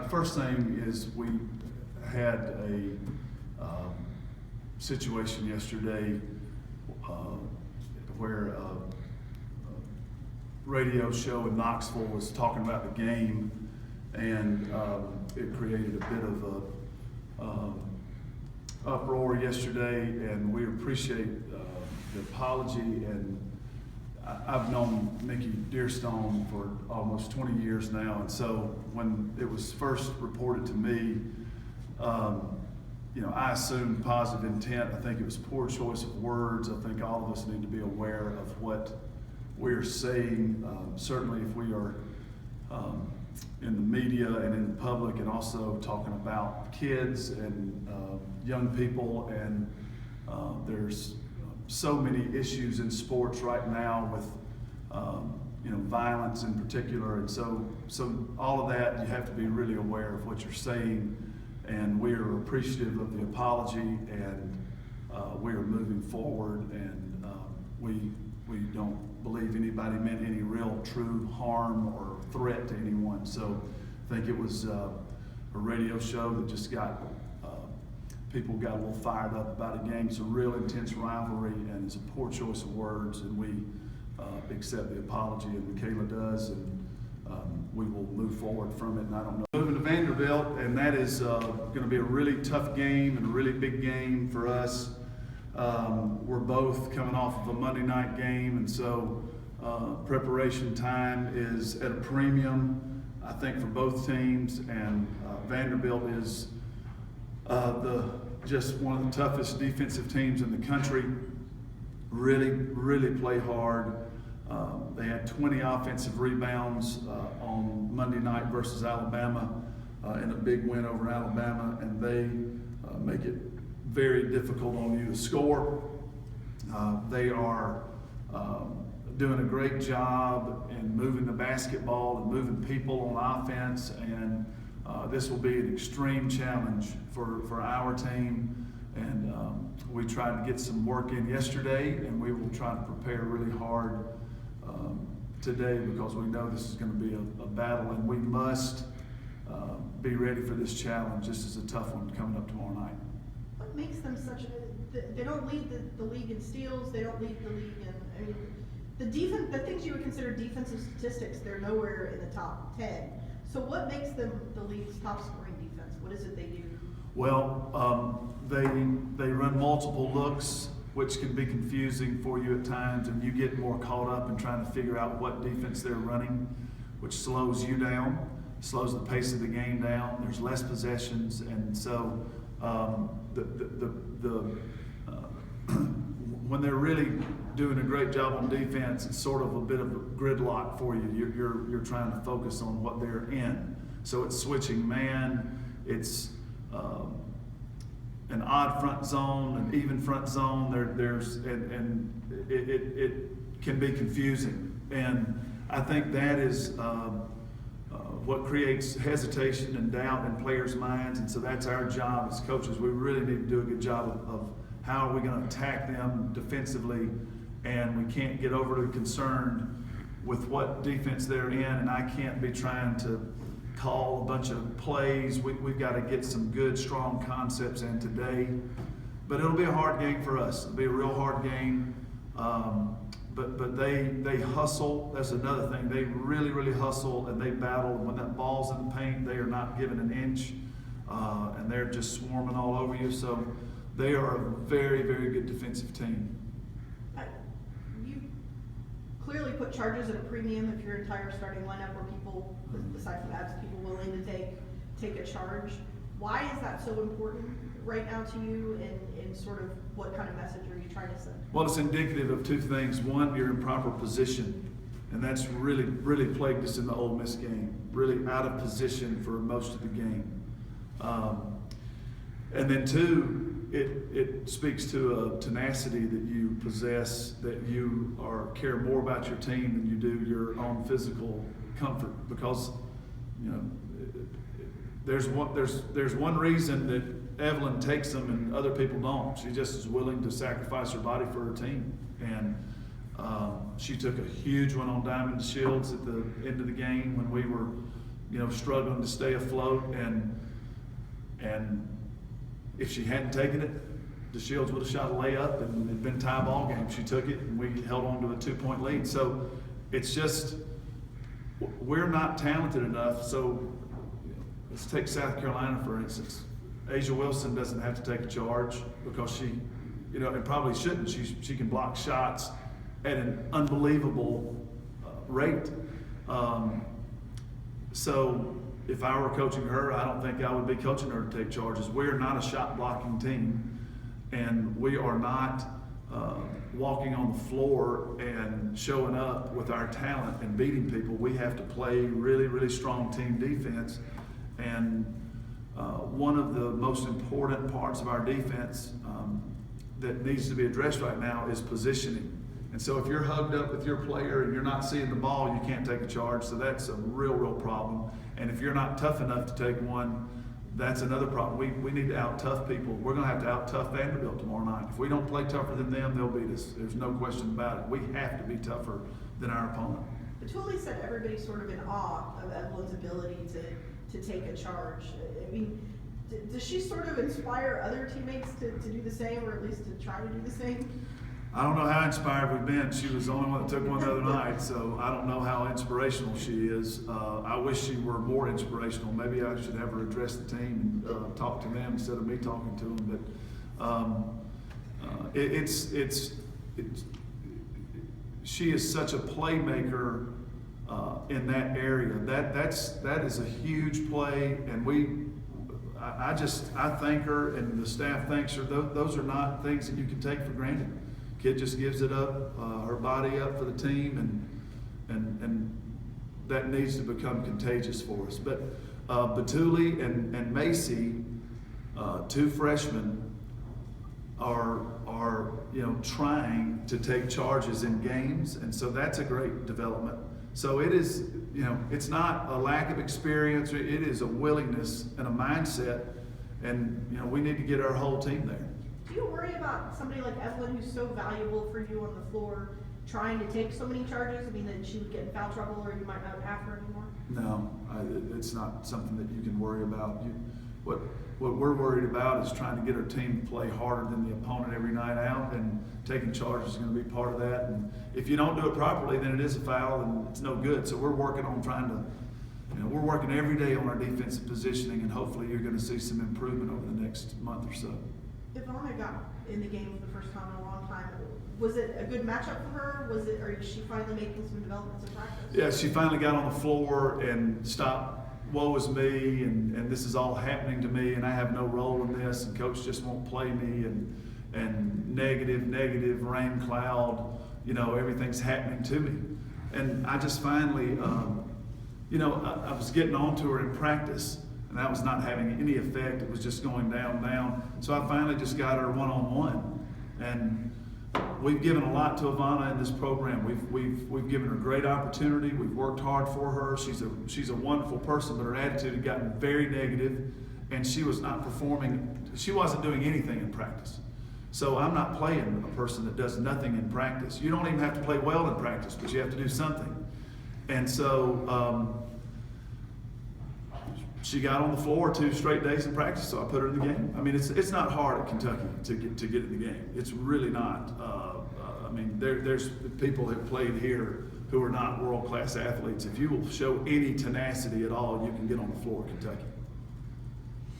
First thing is we had a situation yesterday where a radio show in Knoxville was talking about the game, and it created a bit of a uproar yesterday, and we appreciate the apology. And I've known Mickey Dearstone for almost 20 years now, and so when it was first reported to me, I assumed positive intent. I think it was poor choice of words. I think all of us need to be aware of what we're saying. Certainly if we are in the media and in the public, and also talking about kids and young people, and there's so many issues in sports right now with violence in particular, and so all of that, you have to be really aware of what you're saying, and we are appreciative of the apology, and we are moving forward, and we don't believe anybody meant any real true harm or threat to anyone. So I think it was a radio show that just got people got a little fired up about a game. It's a real intense rivalry, and it's a poor choice of words, and we accept the apology, and Michaela does, and we will move forward from it. And I don't know. Moving to Vanderbilt, and that is going to be a really tough game and a really big game for us. We're both coming off of a Monday night game, and so preparation time is at a premium, I think, for both teams. And Vanderbilt is just one of the toughest defensive teams in the country. Really play hard. They had 20 offensive rebounds on Monday night versus Alabama in a big win over Alabama, and they make it very difficult on you to score. They are doing a great job in moving the basketball and moving people on offense, and this will be an extreme challenge for our team. And we tried to get some work in yesterday, and we will try to prepare really hard today, because we know this is going to be a battle, and we must be ready for this challenge. This is a tough one coming up tomorrow night. What makes them such a, they don't lead the league in steals, they don't lead the league in, the things you would consider defensive statistics, they're nowhere in the top 10. So what makes them the league's top scoring defense? What is it they do? Well, they run multiple looks, which can be confusing for you at times, and you get more caught up in trying to figure out what defense they're running, which slows you down, slows the pace of the game down. There's less possessions, and so when they're really doing a great job on defense, it's sort of a bit of a gridlock for you. You're trying to focus on what they're in. So it's switching man, it's an odd front zone, an even front zone. It can be confusing, and I think that is what creates hesitation and doubt in players' minds. And so that's our job as coaches. We really need to do a good job of how are we going to attack them defensively, and we can't get overly concerned with what defense they're in, and I can't be trying to call a bunch of plays. We've got to get some good, strong concepts in today. But it'll be a hard game for us. It'll be a real hard game. But they hustle. That's another thing. They really hustle, and they battle. And when that ball's in the paint, they are not given an inch, and they're just swarming all over you. So they are a very good defensive team. You clearly put charges at a premium if your entire starting lineup were people, aside from abs, people willing to take a charge. Why is that so important right now to you, and sort of what kind of message are you trying to send? Well, it's indicative of two things. One, you're in proper position, and that's really plagued us in the Ole Miss game. Really out of position for most of the game. And then two, it speaks to a tenacity that you possess, that you care more about your team than you do your own physical comfort, because there's one reason that Evelyn takes them and other people don't. She just is willing to sacrifice her body for her team, and she took a huge one on Diamond Shields at the end of the game when we were struggling to stay afloat, and if she hadn't taken it, the Shields would have shot a layup and it'd been tie ball game. She took it and we held on to a 2-point lead. So it's just, we're not talented enough. So let's take South Carolina for instance. Asia Wilson doesn't have to take a charge because she, and probably shouldn't. She can block shots at an unbelievable rate. So if I were coaching her, I don't think I would be coaching her to take charges. We're not a shot blocking team, and we are not walking on the floor and showing up with our talent and beating people. We have to play really, really strong team defense. And one of the most important parts of our defense that needs to be addressed right now is positioning. And so if you're hugged up with your player and you're not seeing the ball, you can't take a charge. So that's a real, real problem. And if you're not tough enough to take one, that's another problem. We need to out-tough people. We're going to have to out-tough Vanderbilt tomorrow night. If we don't play tougher than them, they'll beat us. There's no question about it. We have to be tougher than our opponent. Batuli said everybody's sort of in awe of Evelyn's ability to take a charge. I mean, does she sort of inspire other teammates to do the same, or at least to try to do the same? I don't know how inspired we've been. She was the only one that took one the other night, so I don't know how inspirational she is. I wish she were more inspirational. Maybe I should have her address the team and talk to them instead of me talking to them. But she is such a playmaker in that area. That is a huge play, and I thank her, and the staff thanks her. Those are not things that you can take for granted. Kid just gives it up, her body up for the team, and that needs to become contagious for us. But Batuli and Macy, two freshmen, are trying to take charges in games, and so that's a great development. So it is, it's not a lack of experience, it is a willingness and a mindset, and we need to get our whole team there. Do you worry about somebody like Evelyn, who's so valuable for you on the floor, trying to take so many charges? I mean, that she would get in foul trouble, or you might not have her anymore? No, it's not something that you can worry about. What we're worried about is trying to get our team to play harder than the opponent every night out, and taking charges is going to be part of that. And if you don't do it properly, then it is a foul, and it's no good. So we're working on trying to, we're working every day on our defensive positioning, and hopefully you're going to see some improvement over the next month or so. Ivana got in the game for the first time in a long time. Was it a good matchup for her? Or is she finally making some developments in practice? Yeah, she finally got on the floor and stopped, woe is me, and this is all happening to me, and I have no role in this, and coach just won't play me, and negative, rain cloud, everything's happening to me. And I just finally, I was getting onto her in practice, and that was not having any effect. It was just going down. So I finally just got her one-on-one. And we've given a lot to Ivana in this program. We've given her great opportunity. We've worked hard for her. She's a wonderful person, but her attitude had gotten very negative, and she was not performing. She wasn't doing anything in practice. So I'm not playing a person that does nothing in practice. You don't even have to play well in practice, but you have to do something. And so she got on the floor 2 straight days in practice, so I put her in the game. I mean, it's not hard at Kentucky to get in the game. It's really not. I mean, there's people who have played here who are not world-class athletes. If you will show any tenacity at all, you can get on the floor at Kentucky.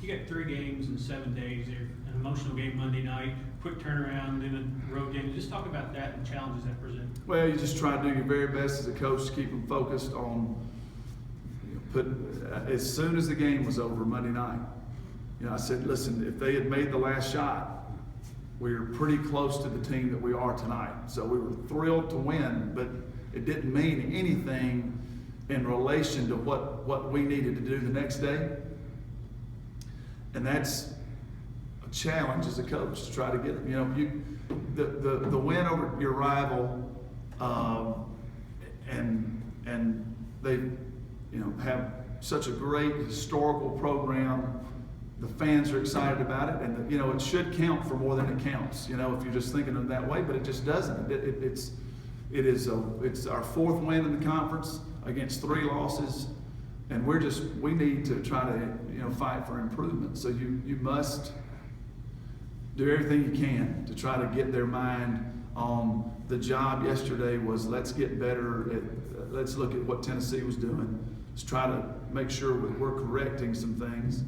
You got 3 games in 7 days. An emotional game Monday night, quick turnaround, then a road game. Just talk about that and challenges that present. Well, you just try to do your very best as a coach to keep them focused on as soon as the game was over Monday night, I said, listen, if they had made the last shot, we were pretty close to the team that we are tonight. So we were thrilled to win, but it didn't mean anything in relation to what we needed to do the next day. And that's a challenge as a coach to try to get the win over your rival, and they have such a great historical program. The fans are excited about it, and it should count for more than it counts. If you're just thinking of it that way, but it just doesn't. It's our 4th win in the conference against 3 losses. And we need to try to, fight for improvement. So you must do everything you can to try to get their mind on the job yesterday was let's get better at, let's look at what Tennessee was doing. Let's try to make sure we're correcting some things.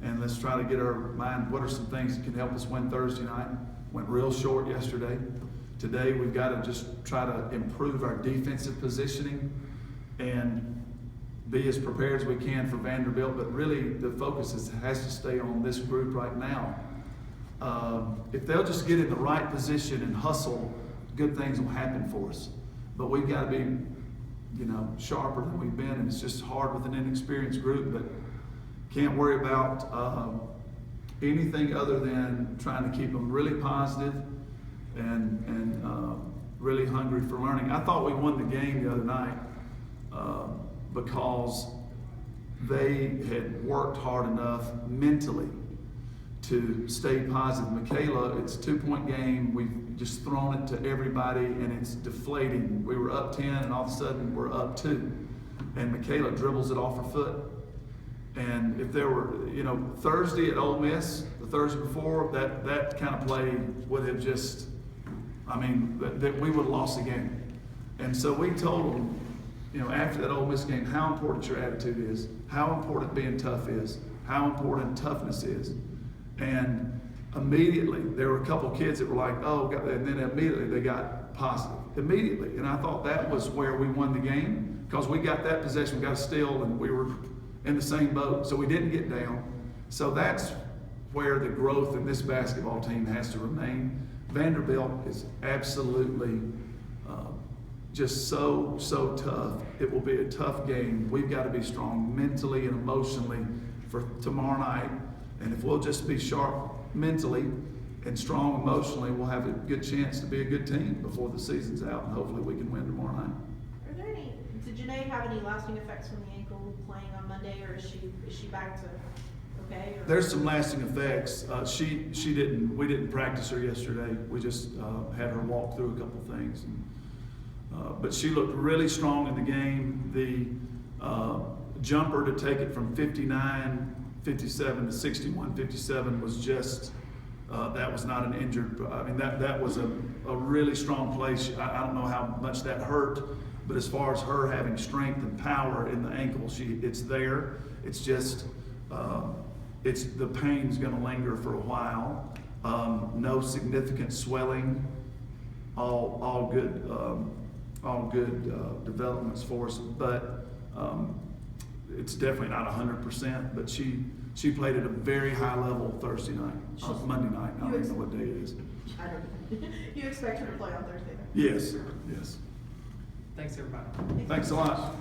And let's try to get our mind, what are some things that can help us win Thursday night? Went real short yesterday. Today we've got to just try to improve our defensive positioning and be as prepared as we can for Vanderbilt, but really the focus has to stay on this group right now. If they'll just get in the right position and hustle, good things will happen for us. But we've got to be, sharper than we've been, and it's just hard with an inexperienced group, but can't worry about anything other than trying to keep them really positive and really hungry for learning. I thought we won the game the other night because they had worked hard enough mentally to stay positive. Michaela, it's a 2-point game. We've just thrown it to everybody and it's deflating. We were up 10 and all of a sudden we're up 2. And Michaela dribbles it off her foot. And if there were, Thursday at Ole Miss, the Thursday before, that kind of play would have just, that we would have lost the game. And so we told them, after that Ole Miss game, how important your attitude is, how important being tough is, how important toughness is. And immediately, there were a couple of kids that were like, oh, and then immediately they got positive. Immediately. And I thought that was where we won the game, because we got that possession, we got a steal, and we were in the same boat, so we didn't get down. So that's where the growth in this basketball team has to remain. Vanderbilt is absolutely just so tough. It will be a tough game. We've got to be strong mentally and emotionally for tomorrow night. And if we'll just be sharp mentally and strong emotionally, we'll have a good chance to be a good team before the season's out, and hopefully we can win tomorrow night. Are there any, did Janae have any lasting effects from the ankle playing on Monday, or is she back to okay? Or? There's some lasting effects. We didn't practice her yesterday. We just had her walk through a couple things. But she looked really strong in the game. The jumper to take it from 59-57 to 61-57 was just, that was not an injured, that was a really strong play. I don't know how much that hurt, but as far as her having strength and power in the ankle, it's there. It's just, the pain's gonna linger for a while. No significant swelling, all good developments for us, but it's definitely not 100%, but she played at a very high level Thursday night, Monday night. I don't even know what day it is. I don't know. You expect her to play on Thursday then? Yes. Thanks, everybody. Thanks a lot.